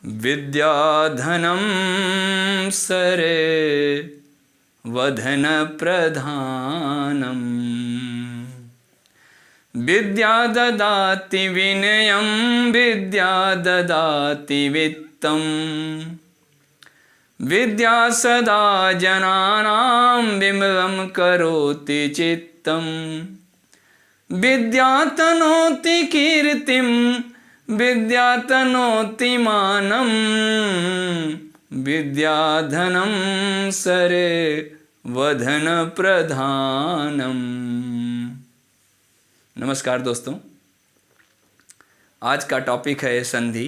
विद्याधनं सरे वधन प्रधानम्। विद्या ददाति विनयं विद्या ददाति वित्तम्। विद्या सदा जनानां विमलं करोति चित्तम्। विद्या तनोति कीर्तिं विद्या तनोति मानम्। विद्याधनं सरे वधन प्रधानम्। नमस्कार दोस्तों, आज का टॉपिक है संधि।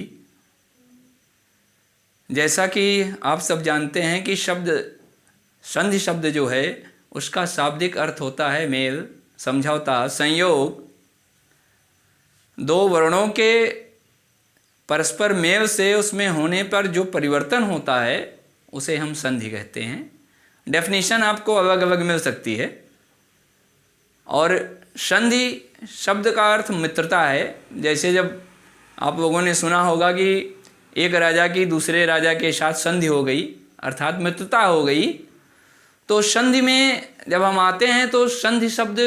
जैसा कि आप सब जानते हैं कि संधि शब्द जो है उसका शाब्दिक अर्थ होता है मेल, समझौता, संयोग। दो वर्णों के परस्पर मेल से उसमें होने पर जो परिवर्तन होता है उसे हम संधि कहते हैं। डेफिनेशन आपको अलग अलग मिल सकती है। और संधि शब्द का अर्थ मित्रता है। जैसे जब आप लोगों ने सुना होगा कि एक राजा की दूसरे राजा के साथ संधि हो गई, अर्थात मित्रता हो गई। तो संधि में जब हम आते हैं तो संधि शब्द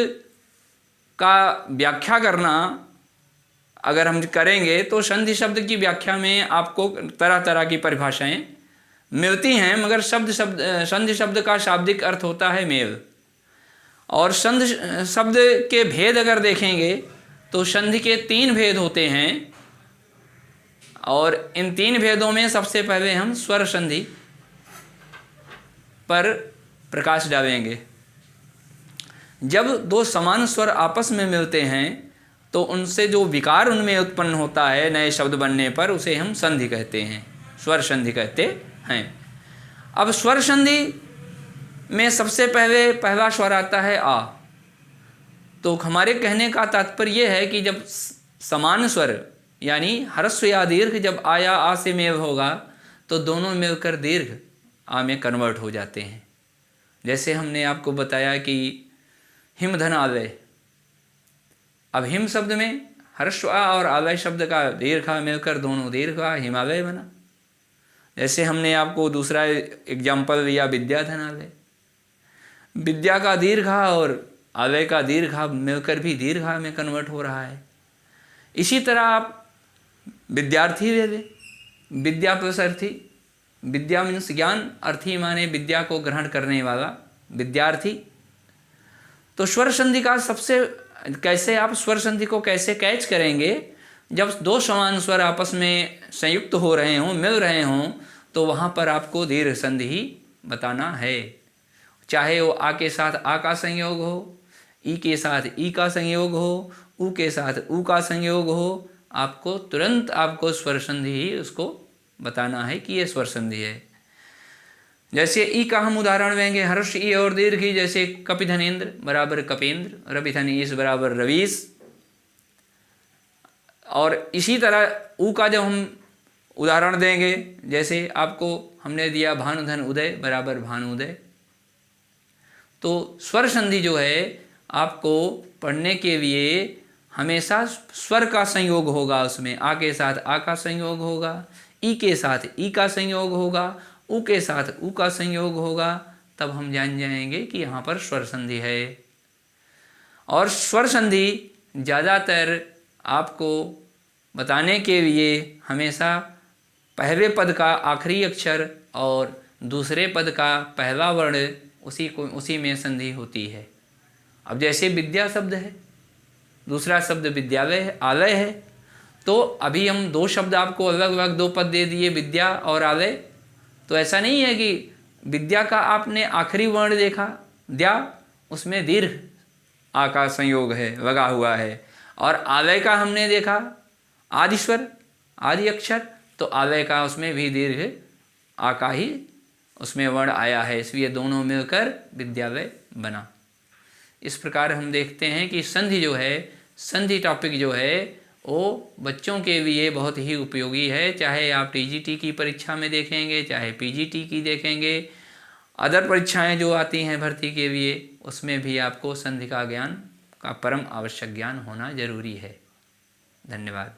का व्याख्या करना अगर हम करेंगे तो संधि शब्द की व्याख्या में आपको तरह तरह की परिभाषाएं मिलती हैं, मगर संधि शब्द का शाब्दिक अर्थ होता है मेल। और संधि शब्द के भेद अगर देखेंगे तो संधि के 3 भेद होते हैं। और इन 3 भेदों में सबसे पहले हम स्वर संधि पर प्रकाश डालेंगे। जब दो समान स्वर आपस में मिलते हैं तो उनसे जो विकार उनमें उत्पन्न होता है नए शब्द बनने पर, उसे हम संधि कहते हैं, स्वर संधि कहते हैं। अब स्वर संधि में सबसे पहले पहला स्वर आता है आ। तो हमारे कहने का तात्पर्य यह है कि जब समान स्वर यानी ह्रस्व या दीर्घ जब आया आ से मेल होगा तो दोनों मिलकर दीर्घ आ में कन्वर्ट हो जाते हैं। जैसे हमने आपको बताया कि हिमधन आलय। अब हिम शब्द में ह्रस्व आ और आलय शब्द का दीर्घ आ मिलकर दोनों दीर्घ आ हिमालय बना। जैसे हमने आपको दूसरा एग्जाम्पल दिया विद्याधन आलय। विद्या का दीर्घ आ और आलय का दीर्घ आ मिलकर भी दीर्घ आ में कन्वर्ट हो रहा है। इसी तरह आप विद्यार्थी ले लें, विद्या प्लस अर्थी। विद्या मीन्स ज्ञान, अर्थी माने विद्या को ग्रहण करने वाला, विद्यार्थी। तो स्वर संधि का कैसे आप स्वर संधि को कैसे कैच करेंगे? जब दो समान स्वर आपस में संयुक्त हो रहे हों, मिल रहे हों, तो वहाँ पर आपको दीर्घ संधि ही बताना है। चाहे वो आ के साथ आ का संयोग हो, ई के साथ ई का संयोग हो, ऊ के साथ ऊ का संयोग हो, आपको तुरंत आपको स्वर संधि ही उसको बताना है कि ये स्वर संधि है। जैसे ई का हम उदाहरण लेंगे, हर्ष ई और दीर्घ ई। जैसे कपिधनेन्द्र बराबर कपेंद्र, रविधन ईश बराबर रवीश। और इसी तरह ऊ का जब हम उदाहरण देंगे, जैसे आपको हमने दिया भानुधन उदय बराबर भानुदय। तो स्वर संधि जो है आपको पढ़ने के लिए हमेशा स्वर का संयोग होगा। उसमें आ के साथ आ का संयोग होगा, ई के साथ ई का संयोग होगा, ऊ के साथ ऊ का संयोग होगा। तब हम जान जाएंगे कि यहाँ पर स्वर संधि है। और स्वर संधि ज़्यादातर आपको बताने के लिए हमेशा पहले पद का आखिरी अक्षर और दूसरे पद का पहला वर्ण उसी में संधि होती है। अब जैसे विद्या शब्द है, दूसरा शब्द विद्यालय है, आलय है। तो अभी हम 2 शब्द आपको अलग अलग 2 पद दे दिए, विद्या और आलय। तो ऐसा नहीं है कि विद्या का आपने आखिरी वर्ण देखा द्या, उसमें दीर्घ आ का संयोग है, लगा हुआ है। और आलय का हमने देखा आदि स्वर आदि अक्षर, तो आलय का उसमें भी दीर्घ आ का ही उसमें वर्ण आया है, इसलिए दोनों मिलकर विद्यालय बना। इस प्रकार हम देखते हैं कि संधि जो है, संधि टॉपिक जो है वो बच्चों के लिए बहुत ही उपयोगी है। चाहे आप टीजीटी की परीक्षा में देखेंगे, चाहे पीजीटी की देखेंगे, अदर परीक्षाएं जो आती हैं भर्ती के लिए, उसमें भी आपको संधि का ज्ञान का परम आवश्यक ज्ञान होना जरूरी है। धन्यवाद।